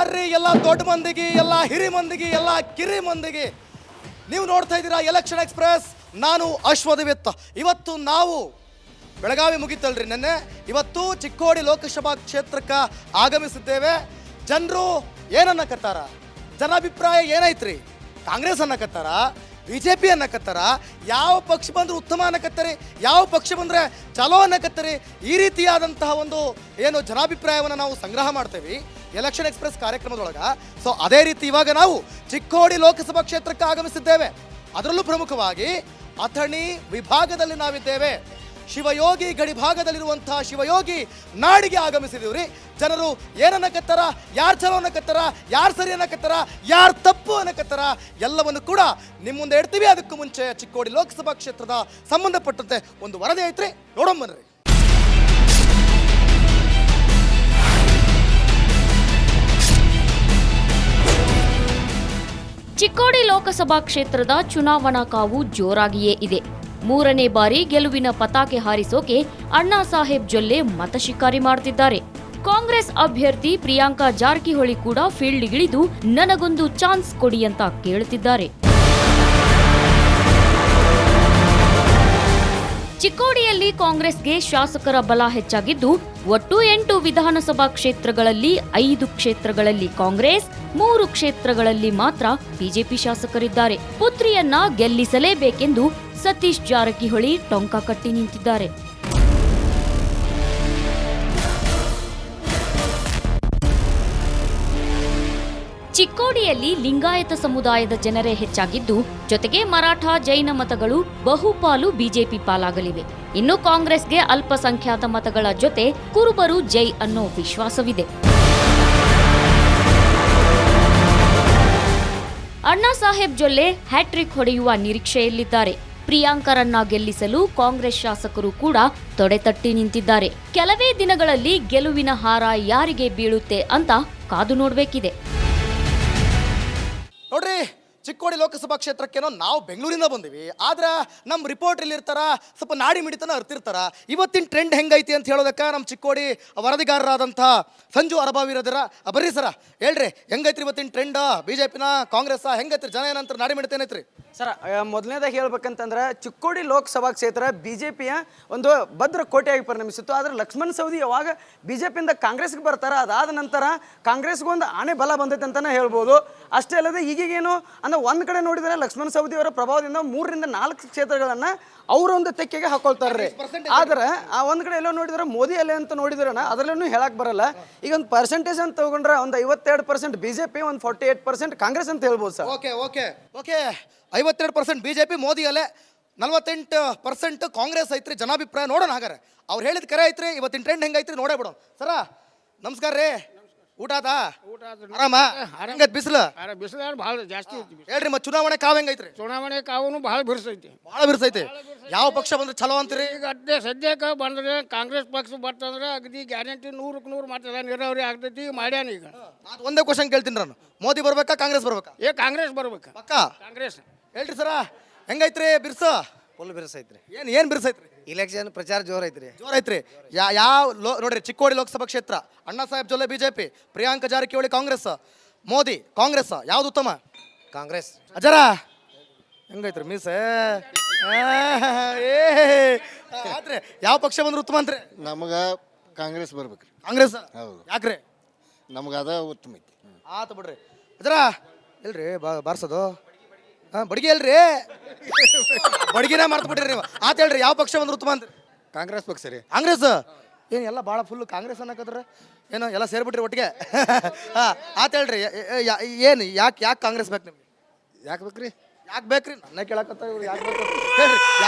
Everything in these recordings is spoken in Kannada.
ನಮಸ್ಕಾರ ರೀ ಎಲ್ಲ ದೊಡ್ಡ ಮಂದಿಗೆ, ಎಲ್ಲ ಹಿರಿ ಮಂದಿಗೆ, ಎಲ್ಲ ಕಿರಿ ಮಂದಿಗೆ. ನೀವು ನೋಡ್ತಾ ಇದ್ದೀರಾ ಎಲೆಕ್ಷನ್ ಎಕ್ಸ್ಪ್ರೆಸ್. ನಾನು ಅಶ್ವಥ್. ಇವತ್ತು ನಾವು ಬೆಳಗಾವಿ ಮುಗಿತಲ್ರಿ ನೆನ್ನೆ, ಇವತ್ತು ಚಿಕ್ಕೋಡಿ ಲೋಕಸಭಾ ಕ್ಷೇತ್ರಕ್ಕೆ ಆಗಮಿಸಿದ್ದೇವೆ. ಜನರು ಏನನ್ನಕತ್ತಾರ, ಜನಾಭಿಪ್ರಾಯ ಏನೈತ್ರಿ? ಕಾಂಗ್ರೆಸ್ ಅನ್ನಕತ್ತಾರ, BJP ಅನ್ನಕತ್ತಾರ, ಯಾವ ಪಕ್ಷ ಬಂದರೂ ಉತ್ತಮ ಅನ್ನಕತ್ತಾರೆ, ಯಾವ ಪಕ್ಷ ಬಂದರೆ ಚಲೋ ಅನ್ನಕತ್ತಾರೆ. ಈ ರೀತಿಯಾದಂತಹ ಒಂದು ಏನು ಜನಾಭಿಪ್ರಾಯವನ್ನು ನಾವು ಸಂಗ್ರಹ ಮಾಡ್ತೇವೆ ಎಲೆಕ್ಷನ್ ಎಕ್ಸ್ಪ್ರೆಸ್ ಕಾರ್ಯಕ್ರಮದೊಳಗೆ. ಸೊ ಅದೇ ರೀತಿ ಇವಾಗ ನಾವು ಚಿಕ್ಕೋಡಿ ಲೋಕಸಭಾ ಕ್ಷೇತ್ರಕ್ಕೆ ಆಗಮಿಸಿದ್ದೇವೆ. ಅದರಲ್ಲೂ ಪ್ರಮುಖವಾಗಿ ಅಥಣಿ ವಿಭಾಗದಲ್ಲಿ ನಾವಿದ್ದೇವೆ. ಶಿವಯೋಗಿ ಗಡಿ ಭಾಗದಲ್ಲಿರುವಂತಹ ಶಿವಯೋಗಿ ನಾಡಿಗೆ ಆಗಮಿಸಿದೀವ್ರಿ. ಜನರು ಏನನ್ನಕತ್ತಾರ, ಯಾರು ಚಲೋ ಅನ್ನಕತ್ತಾರ, ಯಾರು ಸರಿ ಅನ್ನಕತ್ತಾರ, ಯಾರು ತಪ್ಪು ಅನ್ನಕತ್ತಾರ, ಎಲ್ಲವನ್ನು ಕೂಡ ನಿಮ್ಮ ಮುಂದೆ ಇಡ್ತೀವಿ. ಅದಕ್ಕೂ ಮುಂಚೆ ಚಿಕ್ಕೋಡಿ ಲೋಕಸಭಾ ಕ್ಷೇತ್ರದ ಸಂಬಂಧಪಟ್ಟಂತೆ ಒಂದು ವರದಿ ಐತ್ರಿ, ನೋಡೋಣ. ಚಿಕ್ಕೋಡಿ ಲೋಕಸಭಾ ಕ್ಷೇತ್ರದ ಚುನಾವಣಾ ಕಾವು ಜೋರಾಗಿಯೇ ಇದೆ. 3ನೇ ಬಾರಿ ಗೆಲುವಿನ ಪತಾಕೆ ಹಾರಿಸೋಕೆ ಅಣ್ಣಾ ಸಾಹೇಬ್ ಜೊಲ್ಲೆ ಮತ ಶಿಕಾರಿ ಮಾಡ್ತಿದ್ದಾರೆ. ಕಾಂಗ್ರೆಸ್ ಅಭ್ಯರ್ಥಿ ಪ್ರಿಯಾಂಕಾ ಜಾರಕಿಹೊಳಿ ಕೂಡ ಫೀಲ್ಡ್ಗಿಳಿದು ನನಗೊಂದು ಚಾನ್ಸ್ ಕೊಡಿ ಅಂತ ಕೇಳುತ್ತಿದ್ದಾರೆ. ಚಿಕ್ಕೋಡಿಯಲ್ಲಿ ಕಾಂಗ್ರೆಸ್ಗೆ ಶಾಸಕರ ಬಲ ಹೆಚ್ಚಾಗಿದ್ದು, ಒಟ್ಟು 8 ವಿಧಾನಸಭಾ ಕ್ಷೇತ್ರಗಳಲ್ಲಿ 5 ಕ್ಷೇತ್ರಗಳಲ್ಲಿ ಕಾಂಗ್ರೆಸ್, 3 ಕ್ಷೇತ್ರಗಳಲ್ಲಿ ಮಾತ್ರ ಬಿಜೆಪಿ ಶಾಸಕರಿದ್ದಾರೆ. ಪುತ್ರಿಯನ್ನ ಗೆಲ್ಲಿಸಲೇಬೇಕೆಂದು ಸತೀಶ್ ಜಾರಕಿಹೊಳಿ ಟೊಂಕ ಕಟ್ಟಿ ನಿಂತಿದ್ದಾರೆ. ಚಿಕ್ಕೋಡಿಯಲ್ಲಿ ಲಿಂಗಾಯತ ಸಮುದಾಯದ ಜನರೇ ಹೆಚ್ಚಾಗಿದ್ದು, ಜೊತೆಗೆ ಮರಾಠ, ಜೈನ ಮತಗಳು ಬಹುಪಾಲು ಬಿಜೆಪಿ ಪಾಲಾಗಲಿವೆ. ಇನ್ನು ಕಾಂಗ್ರೆಸ್ಗೆ ಅಲ್ಪಸಂಖ್ಯಾತ ಮತಗಳ ಜೊತೆ ಕುರುಬರು ಜೈ ಅನ್ನೋ ವಿಶ್ವಾಸವಿದೆ. ಅಣ್ಣಾ ಸಾಹೇಬ್ ಜೊಲ್ಲೆ ಹ್ಯಾಟ್ರಿಕ್ ಹೊಡೆಯುವ ನಿರೀಕ್ಷೆಯಲ್ಲಿದ್ದಾರೆ. ಪ್ರಿಯಾಂಕರನ್ನ ಗೆಲ್ಲಿಸಲು ಕಾಂಗ್ರೆಸ್ ಶಾಸಕರು ಕೂಡ ತೊಡೆತಟ್ಟಿ ನಿಂತಿದ್ದಾರೆ. ಕೆಲವೇ ದಿನಗಳಲ್ಲಿ ಗೆಲುವಿನ ಹಾರ ಯಾರಿಗೆ ಬೀಳುತ್ತೆ ಅಂತ ಕಾದು ನೋಡಬೇಕಿದೆ. ನೋಡ್ರಿ, ಚಿಕ್ಕೋಡಿ ಲೋಕಸಭಾ ಕ್ಷೇತ್ರಕ್ಕೇನೋ ನಾವು ಬೆಂಗಳೂರಿಂದ ಬಂದಿವಿ, ಆದ್ರೆ ನಮ್ಮ ರಿಪೋರ್ಟರ್ ಇಲ್ಲಿ ಇರ್ತಾರ, ಸ್ವಲ್ಪ ನಾಡಿ ಮಿಡಿತನ ಅರ್ತಿರ್ತಾರ. ಇವತ್ತಿನ ಟ್ರೆಂಡ್ ಹೆಂಗೈತಿ ಅಂತ ಹೇಳೋದಕ್ಕೆ ನಮ್ಮ ಚಿಕ್ಕೋಡಿ ವರದಿಗಾರರಾದಂಥ ಸಂಜು ಅರಬಾವಿರದರ. ಬರ್ರಿ ಸರ, ಹೇಳ್ರಿ ಹೆಂಗೈತ್ರಿ ಇವತ್ತಿನ ಟ್ರೆಂಡ್? BJP ನ ಕಾಂಗ್ರೆಸ್ ಹೆಂಗೈತ್ರಿ? ಜನ ಏನಂತಾರೆ, ನಾಡಿ ಮಿಡಿತ ಏನೈತ್ರಿ? ಸರ್, ಮೊದಲನೇದಾಗಿ ಹೇಳ್ಬೇಕಂತಂದ್ರೆ ಚಿಕ್ಕೋಡಿ ಲೋಕಸಭಾ ಕ್ಷೇತ್ರ BJPಯ ಒಂದು ಭದ್ರ ಕೋಟೆಯಾಗಿ ಪರಿಣಮಿಸಿತ್ತು. ಆದರೆ ಲಕ್ಷ್ಮಣ್ ಸವದಿ ಯಾವಾಗ BJPಯಿಂದ ಕಾಂಗ್ರೆಸ್ಗೆ ಬರ್ತಾರ, ಅದಾದ ನಂತರ ಕಾಂಗ್ರೆಸ್ಗೆ ಒಂದು ಆಣೆ ಬಲ ಬಂದೈತೆ ಅಂತಲೇ ಹೇಳ್ಬೋದು. ಅಷ್ಟೇ ಅಲ್ಲದೆ ಈಗೇನು ಅಂದ್ರೆ ಒಂದು ಕಡೆ ನೋಡಿದರೆ ಲಕ್ಷ್ಮಣ್ ಸವದಿ ಅವರ ಪ್ರಭಾವದಿಂದ 3 ರಿಂದ 4 ಕ್ಷೇತ್ರಗಳನ್ನು ಅವರೊಂದು ತೆಕ್ಕೆಗೆ ಹಾಕೊಳ್ತಾರೆ. ಆದ್ರೆ ಆ ಒಂದು ಕಡೆ ಎಲ್ಲೋ ನೋಡಿದ್ರೆ ಮೋದಿ ಅಲೆ ಅಂತ ನೋಡಿದ್ರಣ ಅದರಲ್ಲೂ ಹೇಳಕ್ ಬರಲ್ಲ. ಈಗ ಒಂದು ಪರ್ಸೆಂಟೇಜ್ ಅಂತ ತಗೊಂಡ್ರೆ ಒಂದು 52% BJP, ಒಂದು 48% ಕಾಂಗ್ರೆಸ್ ಅಂತ ಹೇಳ್ಬೋದು ಸರ್. ಓಕೆ 52% BJP ಮೋದಿ ಅಲೆ, 48% ಕಾಂಗ್ರೆಸ್ ಐತ್ರಿ. ಜನಾಭಿಪ್ರಾಯ ನೋಡೋಣ ಹಾಗಾರೆ. ಅವ್ರು ಹೇಳಿದ ಕರೆ ಐತ್ರಿ. ಇವತ್ತಿನ ಟ್ರೆಂಡ್ ಹೆಂಗೈತ್ರಿ ನೋಡೇ ಬಿಡೋಣ. ಸರ ನಮಸ್ಕಾರ ರೀ, ಊಟ ಆದ? ಆರಾಮ? ಹಂಗೈತಿ ಬಿಸಿಲು? ಬಿಸಿಲು ಭಾಳ ಜಾಸ್ತಿ ಐತಿ. ಹೇಳ್ರಿ, ಮತ್ತೆ ಚುನಾವಣೆ ಕಾವು ಹೆಂಗೈತ್ರಿ? ಚುನಾವಣೆ ಕಾವು ಭಾಳ ಬಿರ್ಸೈತಿ. ಭಾಳ ಬಿರ್ಸೈತಿ. ಯಾವ ಪಕ್ಷ ಬಂದ್ರೆ ಚಲೋ ಅಂತೀರಿ? ಈಗ ಅದೇ ಸದ್ಯಕ್ಕೆ ಬಂದ್ರೆ ಕಾಂಗ್ರೆಸ್ ಪಕ್ಷ ಬರ್ತಂದ್ರೆ ಅಗದಿ ಗ್ಯಾರಂಟಿ 100ಕ್ಕೆ 100 ಮಾಡ್ತದ, ನೀರಾವರಿ ಆಗ್ತೈತಿ, ಮಾಡ್ಯಾನ. ಈಗ ಅದು ಒಂದೇ ಕ್ವಶನ್ ಕೇಳ್ತೀನಿ ನಾನು, ಮೋದಿ ಬರ್ಬೇಕಾ ಕಾಂಗ್ರೆಸ್ ಬರ್ಬೇಕಾ? ಕಾಂಗ್ರೆಸ್ ಬರ್ಬೇಕಾ? ಪಕ್ಕ ಕಾಂಗ್ರೆಸ್. ಹೇಳ್ರಿ ಸರ, ಹೆಂಗೈತ್ರಿ ಬಿರ್ಸ? ಫುಲ್ ಬಿರ್ಸೈತ್ರಿ. ಏನ್ ಬಿರ್ಸೈತ್ರಿ? ಇಲೆಕ್ಷನ್ ಪ್ರಚಾರ ಜೋರೈತ್ರಿ. ಜೋರೈತ್ರಿ. ಯಾವ ನೋಡ್ರಿ, ಚಿಕ್ಕೋಡಿ ಲೋಕಸಭಾ ಕ್ಷೇತ್ರ ಅಣ್ಣಾ ಸಾಹೇಬ್ ಜೊಲ್ಲೆ BJP, ಪ್ರಿಯಾಂಕಾ ಜಾರಕಿಹೊಳಿ ಕಾಂಗ್ರೆಸ್, ಮೋದಿ ಕಾಂಗ್ರೆಸ್, ಯಾವ್ದು ಉತ್ತಮ? ಕಾಂಗ್ರೆಸ್. ಅಜರ ಹೆಂಗೈತ್ರಿ ಮೀಸ? ಆದ್ರೆ ಯಾವ ಪಕ್ಷ ಬಂದ್ರೆ ಉತ್ತಮ ಅಂತ್ರಿ? ನಮಗ ಕಾಂಗ್ರೆಸ್ ಬರ್ಬೇಕ್ರಿ. ಕಾಂಗ್ರೆಸ್? ಹೌದು. ಯಾಕ್ರಿ? ನಮಗ ಅದ ಉತ್ತಮ ಐತಿ. ಆತ ಬಿಡ್ರಿ. ಅಜರ ಇಲ್ರಿ ಬಾರ್ಸೋದು ಬಡ್ಗಿ ಅಲ್ರಿ, ಬಡ್ಗಿನ ಮರ್ತು ಬಿಡ್ರಿ ನೀವು. ಆತ ಹೇಳ್ರಿ, ಯಾವ ಪಕ್ಷ ಬಂದ್ರೆ ಉತ್ತಮ ಅಂತ್ರಿ? ಕಾಂಗ್ರೆಸ್ ಪಕ್ಷ ರೀ. ಕಾಂಗ್ರೆಸ್? ಏನು ಎಲ್ಲ ಭಾಳ ಫುಲ್ ಕಾಂಗ್ರೆಸ್ ಅನ್ನಕದ್ರ ಏನೋ ಎಲ್ಲ ಸೇರ್ಬಿಟ್ರಿ ಒಟ್ಟಿಗೆ? ಆತ ಹೇಳ್ರಿ, ಏನು ಯಾಕೆ ಕಾಂಗ್ರೆಸ್ ಬೇಕು ನಿಮ್ಗೆ? ಯಾಕೆ ಬೇಕ್ರಿ? ಯಾಕೆ ಬೇಕ್ರಿ? ನನ್ನ ಕೇಳಕತ್ತ ಇವ್ರು ಯಾಕೆ ಬೇಕು ಹೇಳ್ರಿ.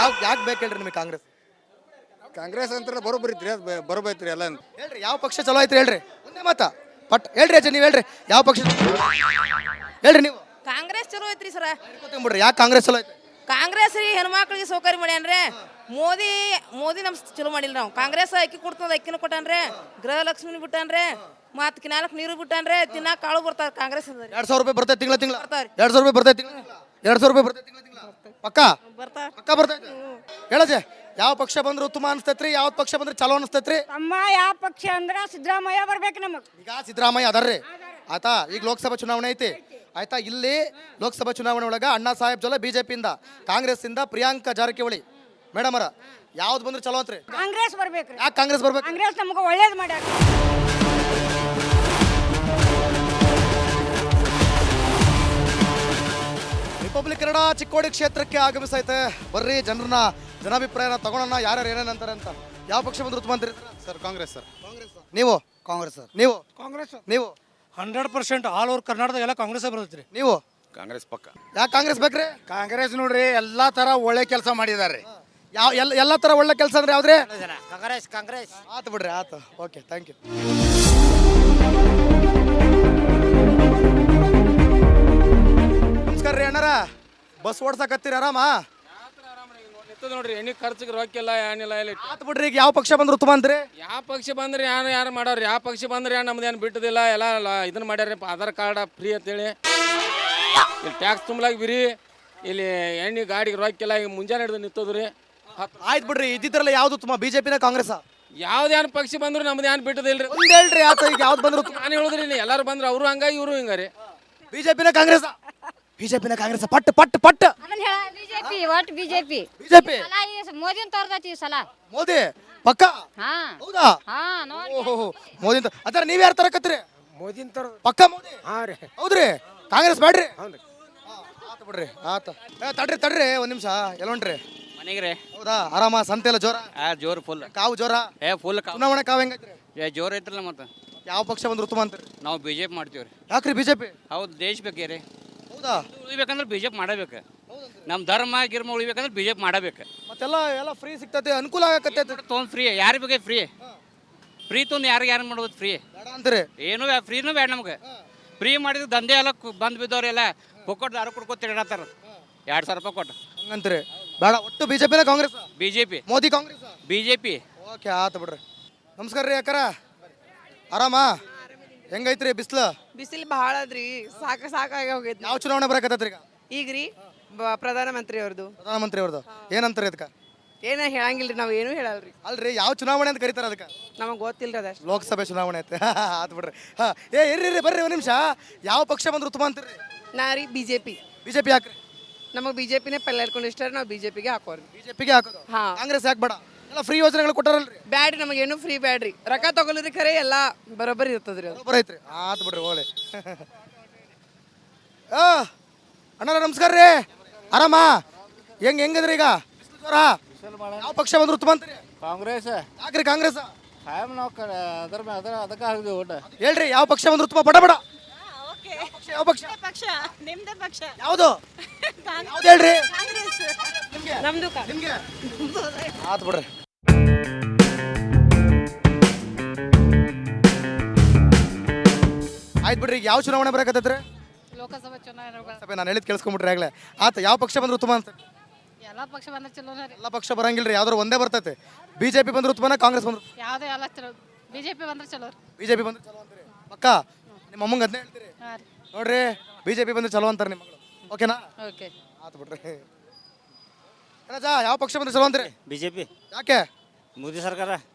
ಯಾಕೆ ಬೇಕು ಹೇಳ್ರಿ ನಿಮಗೆ ಕಾಂಗ್ರೆಸ್? ಕಾಂಗ್ರೆಸ್ ಅಂತ ಬರೋಬ್ಬರಿ ಐತ್ರಿ, ಅದು ಬರೋಬೈತ್ರಿ ಎಲ್ಲ. ಹೇಳ್ರಿ, ಯಾವ ಪಕ್ಷ ಚಲೋ ಐತ್ರಿ ಹೇಳ್ರಿ? ಒಂದೇ ಮಾತಾ ಪಟ್ ಹೇಳ್ರಿ ಅಜ್ಜ, ನೀವು ಹೇಳ್ರಿ ಯಾವ ಪಕ್ಷ ಹೇಳ್ರಿ ನೀವು? ಕಾಂಗ್ರೆಸ್ ಚಲೋ ಐತ್ರಿ ಸರ. ಬಿಡ್ರಿ, ಯಾಕೆ ಕಾಂಗ್ರೆಸ್ ಚಲೋ ಐತಿ? ಕಾಂಗ್ರೆಸ್ ರೀ ಹೆಣ್ಮಕ್ಳಿಗೆ ಸೌಕರ್ಯ ಮಾಡ್ಯಾನ್ರಿ. ಮೋದಿ ನಮ್ ಚಲೋ ಮಾಡಿಲ್ಲ. ನಾವು ಕಾಂಗ್ರೆಸ್ ಅಕ್ಕಿ ಕೊಡ್ತದ, ಅಕ್ಕಿನ ಕೊಟ್ಟಾನ್ರಿ, ಗೃಹಲಕ್ಷ್ಮಿ ಬಿಟ್ಟಾನ್ರಿ, ಮತ್ ಕಿನಾಲಕ್ ನೀರು ಬಿಟ್ಟಾನ್ರಿ, ತಿನ್ನಾಕ ಕಾಳು ಬರ್ತಾರ. ಕಾಂಗ್ರೆಸ್ 2,000 ರೂಪಾಯಿ ಬರ್ತೈತೆ ತಿಂಗಳ? 2,000 ರೂಪಾಯಿ ಬರ್ತೈತೆ ತಿಂಗಳ? 2,000 ರೂಪಾಯಿ ಬರ್ತೈತೆ ತಿಂಗಳ? ಪಕ್ಕ ಬರ್ತೈತೆ. ಹೇಳಜೆ, ಯಾವ ಪಕ್ಷ ಬಂದ್ರೆ ಉತ್ತಮ ಅನಿಸ್ತೈತ್ರಿ? ಯಾವ ಪಕ್ಷ ಬಂದ್ರೆ ಚಲೋ ಅನಿಸ್ತೈತ್ರಿ? ಅಮ್ಮ ಯಾವ ಪಕ್ಷ ಅಂದ್ರ ಸಿದ್ದರಾಮಯ್ಯ ಬರ್ಬೇಕು ನಮಗ್. ಈಗ ಸಿದ್ದರಾಮಯ್ಯ ಅದಾರ್ರಿ, ಆಯ್ತಾ ಈಗ ಲೋಕಸಭಾ ಚುನಾವಣೆ ಐತಿ ಆಯ್ತಾ ಇಲ್ಲಿ ಲೋಕಸಭಾ ಚುನಾವಣೆ ಒಳಗೆ ಅಣ್ಣಾ ಸಾಹೇಬ್ ಜೊಲ್ಲೆ ಬಿಜೆಪಿಯಿಂದ ಕಾಂಗ್ರೆಸ್ಸಿಂದ ಪ್ರಿಯಾಂಕಾ ಜಾರಕಿಹೊಳಿ ಮೇಡಮ್ ಅವರ ಯಾವ್ದು ಬಂದ್ರೆ ಚಲೋ ಅಂತ್ರಿ ಕಾಂಗ್ರೆಸ್ ಬರ್ಬೇಕ್ರಿ ಯಾಕೆ ಕಾಂಗ್ರೆಸ್ ಬರ್ಬೇಕು ಕಾಂಗ್ರೆಸ್ ನಮಗೆ ಒಳ್ಳೇದು ಮಾಡ್ಯಾರ ರಿಪಬ್ಲಿಕ್ ಕನ್ನಡ ಚಿಕ್ಕೋಡಿ ಕ್ಷೇತ್ರಕ್ಕೆ ಆಗಮಿಸೈತೆ ಬರ್ರಿ ಜನರನ್ನ ಜನಾಭಿಪ್ರಾಯನ ತಗೊಳ್ಳೋಣ ಯಾರ್ಯಾರು ಏನೇನು ಅಂತಾರೆ ಅಂತ ಯಾವ ಪಕ್ಷ ಬಂದ್ರೆ ಉತ್ತಮ ಅಂತೀರಿ ಸರ್ ಕಾಂಗ್ರೆಸ್ ಸರ್ ನೀವು ಕಾಂಗ್ರೆಸ್ ಸರ್ ನೀವು ಕಾಂಗ್ರೆಸ್ ನೀವು 100% ಆಲ್ ಓವರ್ ಕರ್ನಾಟಕದಾಗ ಎಲ್ಲ ಕಾಂಗ್ರೆಸ್ ಬರ್ತೈತ್ರಿ ನೀವು ಕಾಂಗ್ರೆಸ್ ಪಕ್ಕ ಯಾಕೆ ಕಾಂಗ್ರೆಸ್ ಬೇಕ್ರಿ ಕಾಂಗ್ರೆಸ್ ನೋಡ್ರಿ ಎಲ್ಲಾ ತರ ಒಳ್ಳೆ ಕೆಲಸ ಮಾಡಿದ್ದಾರೆ ಯಾವ ಎಲ್ಲ ಥರ ಒಳ್ಳೆ ಕೆಲಸ ಅಂದ್ರೆ ಯಾವ್ದ್ರಿ ಕಾಂಗ್ರೆಸ್ ಕಾಂಗ್ರೆಸ್ ಆತು ಬಿಡ್ರಿ ಆತು ಓಕೆ ಥ್ಯಾಂಕ್ ಯು ನಮಸ್ಕಾರ ರೀ ಅಣ್ಣಾರ ಬಸ್ ಓಡ್ಸಕತ್ತೀರಿ ಆರಾಮ ನೋಡ್ರಿ ಎಣ್ಣೆ ಖರ್ಚಿಗೆ ರೊಕ್ಕಿಲ್ಲ ಏನಿಲ್ಲ ಇಲ್ಲಿ ಆತು ಬಿಡ್ರಿ ಈಗ ಯಾವ ಪಕ್ಷ ಬಂದ್ರೆ ಉತ್ತಮ ಅಂತ್ರಿ ಯಾವ ಪಕ್ಷ ಬಂದ್ರೆ ಯಾರು ಮಾಡೋರು ಯಾವ ಪಕ್ಷ ಬಂದ್ರೆ ನಮ್ದೇನು ಬಿಟ್ಟದಿಲ್ಲ ಎಲ್ಲ ಇದನ್ನ ಮಾಡ್ಯಾರ ಆಧಾರ್ ಕಾರ್ಡ್ ಫ್ರೀ ಅಂತೇಳಿ ಇಲ್ಲಿ ಟ್ಯಾಕ್ಸ್ ತುಂಬಲಾಗ ಬಿರಿ ಇಲ್ಲಿ ಎಣ್ಣೆ ಗಾಡಿಗೆ ರೊಕ್ಕಿಲ್ಲ ಈಗ ಮುಂಜಾನೆ ಹಿಡಿದು ನಿಂತದ್ರಿ ಆಯ್ತು ಬಿಡ್ರಿ ಇದ್ದಿದ್ರಲ್ಲ ಯಾವ್ದು ಉತ್ತಮ ಬಿಜೆಪಿನ ಕಾಂಗ್ರೆಸ್ ಯಾವ್ದೇನು ಪಕ್ಷ ಬಂದ್ರು ನಮ್ದೇನು ಬಿಟ್ಟದಿಲ್ರಿ ಒಂದ್ ಹೇಳ್ರಿ ಆತ ಈಗ ಯಾವ್ದು ಬಂದ್ರೆ ಉತ್ತಮ ನಾನು ಹೇಳಿದ್ರಿ ಇಲ್ಲಿ ಎಲ್ಲಾರು ಬಂದ್ರೆ ಅವರು ಹಂಗ ಇವರು ಹಿಂಗಾರಿ ಬಿಜೆಪಿನ ಕಾಂಗ್ರೆಸ್ ಬಿಜೆಪಿನ ಕಾಂಗ್ರೆಸ್ ಪಟ್ ಪಟ್ ಪಟ್ ಅದನ್ನ ಹೇಳ ಬಿಜೆಪಿ ಒಟ್ಟು ಬಿಜೆಪಿ ಬಿಜೆಪಿ ಮೋದಿನ ತೋರ್ದೈತಿ ಈ ಸಲ ಮೋದಿ ಪಕ್ಕ ಹಾ ಹೌದಾ ಹಾ ನೋಡಿ ಓಹೋ ಮೋದಿ ಅಂತ ಅದರ ನೀವ್ ಯಾರು ತರಕತ್ತೀರಿ ಮೋದಿನ ತರ ಪಕ್ಕ ಮೋದಿ ಹೌದ್ರಿ ಕಾಂಗ್ರೆಸ್ ಬೇಡ್ರಿ ಆತ ಬಿಡ್ರಿ ಆತ ತಡ್ರಿ ತಡ್ರಿ ಒಂದ್ ನಿಮಿಷ ಎಲ್ಲ ಹೊಂಟ್ರಿ ಮನೆಗೆ ರೀ ಹೌದಾ ಆರಾಮ ಸಂತೆ ಎಲ್ಲ ಜೋರ ಜೋರು ಫುಲ್ ಕಾವು ಜೋರ ಫುಲ್ ಚುನಾವಣೆ ಕಾವು ಹೆಂಗೈತ್ರಿ ಜೋರು ಐತ್ರಲ್ಲ ಮತ್ತೆ ಯಾವ ಪಕ್ಷ ಬಂದ್ರೆ ಉತ್ತಮ ಅಂತೀರಿ ನಾವು ಬಿ ಜೆ ಪಿ ಮಾಡ್ತೀವಿ ರೀ ಯಾಕ್ರಿ ಬಿಜೆಪಿ ಹೌದು ದೇಶ ಬೇಕೇ ರೀ ಹೌದಾ ಉಳಿಬೇಕಂದ್ರೆ ಬಿ ಜೆ ಪಿ ಮಾಡಬೇಕು ನಮ್ಮ ಧರ್ಮ ಗಿರ್ಮ ಉಳಿಬೇಕಂದ್ರೆ ಬಿ ಜೆ ಪಿ ಮಾಡಬೇಕು ಮತ್ತೆಲ್ಲ ಎಲ್ಲ ಫ್ರೀ ಸಿಗ್ತೈತೆ ಅನುಕೂಲ ಆಗಕತ್ತೈತೆ ತೊಗೊಂಡು ಫ್ರೀ ಯಾರು ಬೇಕಾ ಫ್ರೀ ಫ್ರೀ ತೊಂದು ಯಾರು ಮಾಡೋದು ಫ್ರೀ ಬೇಡ ಅಂತೀರಿ ಏನು ಫ್ರೀನೂ ಬೇಡ ನಮ್ಗೆ ಫ್ರೀ ಮಾಡಿದ ದಂಧೆ ಎಲ್ಲ ಬಂದು ಬಿದ್ದವ್ರೆಲ್ಲ ಪೊಕ್ಕಟ್ಟು ದಾರು ಕುಡ್ಕೊತ ತಿರುಗಾಡ್ತಾರ 2,000 ರೂಪಾಯಿ ಕೊಟ್ಟು ಹಂಗಂತೀರಿ ಬೇಡ ಒಟ್ಟು ಬಿಜೆಪಿನ Congress B J P Modi Congress B J P okay ಆತ ಬಿಡ್ರಿ ನಮಸ್ಕಾರ ರೀ ಅಕ್ಕರ ಆರಾಮ ಹೆಂಗೈತ್ರಿ ಬಿಸ್ಲು ಬಿಸಿಲು ಭಾಳ ಅದ್ರಿ ಸಾಕಾಗಿ ಹೋಗೈತಿ ಯಾವ ಚುನಾವಣೆ ಬರಕತ್ತೈತ್ರಿ ಈಗ ಈಗ ರೀ ಪ್ರಧಾನಮಂತ್ರಿ ಅವ್ರದ್ದು ಪ್ರಧಾನಮಂತ್ರಿ ಅವ್ರದ್ದು ಏನಂತಾರೆ ಅದಕ್ಕೆ ಏನ ಹೇಳಂಗಿಲ್ರಿ ನಾವು ಏನು ಹೇಳಲ್ರಿ ಅಲ್ರಿ ಯಾವ ಚುನಾವಣೆ ಅಂತ ಕರೀತಾರೆ ಅದಕ್ಕೆ ನಮಗೆ ಗೊತ್ತಿಲ್ರಿ ಅದಷ್ಟು ಲೋಕಸಭೆ ಚುನಾವಣೆ ಐತೆ ಆತ್ ಬಿಡ್ರಿ ಹಾ ಇರ್ರಿ ಬರ್ರಿ ಒಂದು ನಿಮಿಷ ಯಾವ ಪಕ್ಷ ಬಂದ್ರೆ ಉತ್ತಮ ಅಂತೀರಿ ನಾ ರೀ ಬಿಜೆಪಿ ಬಿಜೆಪಿ ಹಾಕ್ರಿ ನಮಗೆ ಬಿಜೆಪಿನೇ ಪಲ್ಲೆ ಹಿಡ್ಕೊಂಡು ಇಷ್ಟ ನಾವು ಬಿಜೆಪಿಗೆ ಹಾಕೋರಿ ಬಿಜೆಪಿಗೆ ಹಾಕೋದು ಹಾ. ಕಾಂಗ್ರೆಸ್ ಯಾಕೆ ಬೇಡ ಎಲ್ಲ ಫ್ರೀ ಯೋಜನೆಗಳು ಕೊಟ್ಟಾರಲ್ರಿ ಬ್ಯಾಡ್ರಿ ನಮಗೇನು ಫ್ರೀ ಬ್ಯಾಡ್ರಿ ರೊಕ್ಕ ತಗೊಳ್ಳೋದ್ರಿ ಖರೆ ಎಲ್ಲ ಬರೋಬ್ಬರಿ ಇರ್ತದ್ರಿ ಅದು ಬರೋಬ್ಬರ ಐತ್ರಿ ಆತ್ ಬಿಡ್ರಿ ಹೋಗ್ಲಿ ಅಣ್ಣಾರ ನಮಸ್ಕಾರ ರೀ ಆರಾಮ ಹೆಂಗದ್ರಿ ಈಗ ಬಿಸ್ಲು ಜ್ವರ ಯಾವ ಪಕ್ಷ ಬಂದ್ರೆ ಉತ್ತಮ ಅಂತೀರಿ ಕಾಂಗ್ರೆಸ್ ಯಾಕ್ರಿ ಕಾಂಗ್ರೆಸ್ ಕಾಯಂ ನಾವು ಅದಕ್ಕೆ ಹಾಕಿದ್ವಿ ಓಟ ಹೇಳ್ರಿ ಯಾವ ಪಕ್ಷ ಬಂದ್ರೆ ಉತ್ತಮ ಬಡ ಬಡ ಯಾವ ಪಕ್ಷ ಪಕ್ಷ ನಿಮ್ದೇ ಪಕ್ಷ ಯಾವುದು ಯಾವ್ದು ಹೇಳ್ರಿ ನಮ್ದು ನಿಮ್ಗೆ ಆತ್ ಬಿಡ್ರಿ ಆಯ್ತು ಬಿಡ್ರಿ ಯಾವ ಚುನಾವಣೆ ಬರಕತ್ತೈತ್ರಿ ಲೋಕಸಭಾ ಚುನಾವಣೆ ಸಭೆ ನಾನು ಹೇಳಿದ್ ಕೇಳಿಸ್ಕೊಂಬಿಟ್ರಿ ಆಗ್ಲೇ ಆತ ಯಾವ ಪಕ್ಷ ಬಂದ್ರೆ ಉತ್ತಮ ಅಂತ ಎಲ್ಲ ಪಕ್ಷ ಬಂದ್ರೆ ಚಲೋ ರೀ ಎಲ್ಲ ಪಕ್ಷ ಬರಂಗಿಲ್ರಿ ಯಾವ್ದಾರು ಒಂದೇ ಬರ್ತೈತೆ ಬಿಜೆಪಿ ಬಂದ್ರೆ ಉತ್ತಮನ ಕಾಂಗ್ರೆಸ್ ಬಂದ್ರೆ ಯಾವುದೇ ಎಲ್ಲ ಚಲೋ ಬಿಜೆಪಿ ಬಂದ್ರೆ ಚಲೋ ರೀ ಬಿಜೆಪಿ ಬಂದ್ರೆ ಚಲೋ ಅಂತೀರಿ ಪಕ್ಕ ನಿಮ್ಮ ಅಮ್ಮಂಗೆ ಅದನ್ನೇ ಹೇಳ್ತೀರಿ ಹಾಂ ರೀ ನೋಡ್ರಿ ಬಿಜೆಪಿ ಬಂದ್ರೆ ಚಲೋ ಅಂತಾರೆ ನಿಮ್ಮ ಮಗಳು ಓಕೆನಾ ಓಕೆ ಆತು ಬಿಡ್ರಿ ರಾಜಾ ಯಾವ ಪಕ್ಷ ಬಂದ್ರೆ ಚಲೋ ಅಂತೀರಿ ಬಿ ಜೆ ಪಿ ಯಾಕೆ ಮೋದಿ ಸರ್ಕಾರ